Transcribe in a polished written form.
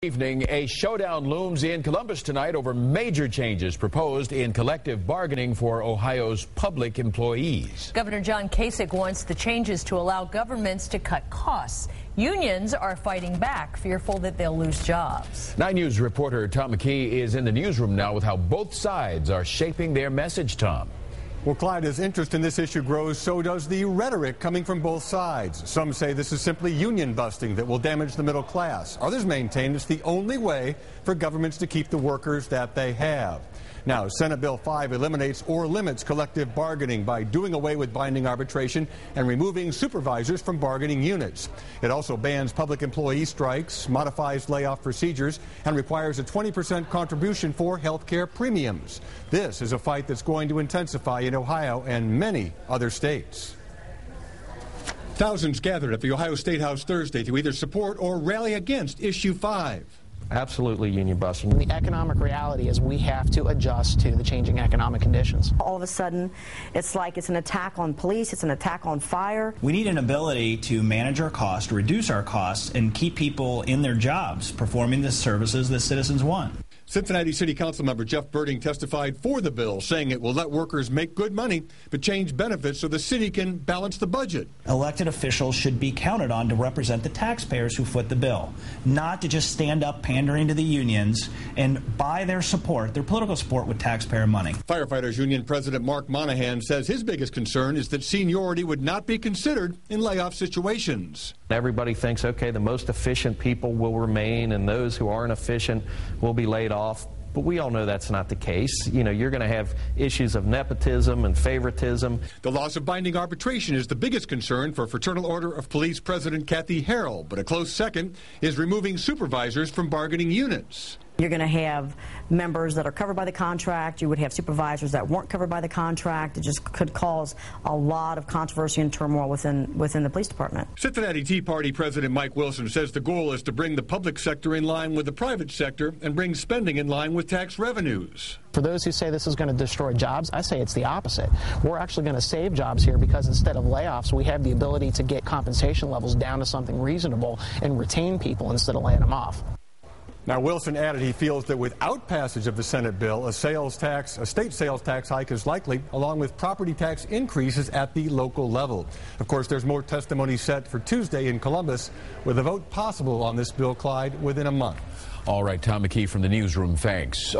Evening, a showdown looms in Columbus tonight over major changes proposed in collective bargaining for Ohio's public employees. Governor John Kasich wants the changes to allow governments to cut costs. Unions are fighting back, fearful that they'll lose jobs. 9 News reporter Tom McKee is in the newsroom now with how both sides are shaping their message, Tom. Well, Clyde, as interest in this issue grows, so does the rhetoric coming from both sides. Some say this is simply union busting that will damage the middle class. Others maintain it's the only way for governments to keep the workers that they have. Now, Senate Bill 5 eliminates or limits collective bargaining by doing away with binding arbitration and removing supervisors from bargaining units. It also bans public employee strikes, modifies layoff procedures, and requires a 20% contribution for health care premiums. This is a fight that's going to intensify in Ohio and many other states. Thousands gathered at the Ohio State House Thursday to either support or rally against Issue 5. Absolutely union busting. The economic reality is we have to adjust to the changing economic conditions. All of a sudden, it's like it's an attack on police, it's an attack on fire. We need an ability to manage our costs, reduce our costs, and keep people in their jobs, performing the services that citizens want. Cincinnati City Council member Jeff Birding testified for the bill, saying it will let workers make good money but change benefits so the city can balance the budget. Elected officials should be counted on to represent the taxpayers who foot the bill, not to just stand up pandering to the unions and buy their support, their political support, with taxpayer money. Firefighters Union President Mark Monahan says his biggest concern is that seniority would not be considered in layoff situations. Everybody thinks, okay, the most efficient people will remain and those who aren't efficient will be laid off. But we all know that's not the case. You know, you're going to have issues of nepotism and favoritism. The loss of binding arbitration is the biggest concern for Fraternal Order of Police President Kathy Harrell, but a close second is removing supervisors from bargaining units. You're going to have members that are covered by the contract. You would have supervisors that weren't covered by the contract. It just could cause a lot of controversy and turmoil within the police department. Cincinnati Tea Party President Mike Wilson says the goal is to bring the public sector in line with the private sector and bring spending in line with tax revenues. For those who say this is going to destroy jobs, I say it's the opposite. We're actually going to save jobs here because instead of layoffs, we have the ability to get compensation levels down to something reasonable and retain people instead of laying them off. Now, Wilson added he feels that without passage of the Senate bill, a state sales tax hike is likely, along with property tax increases at the local level. Of course, there's more testimony set for Tuesday in Columbus, with a vote possible on this bill, Clyde, within a month. All right, Tom McKee from the newsroom, thanks.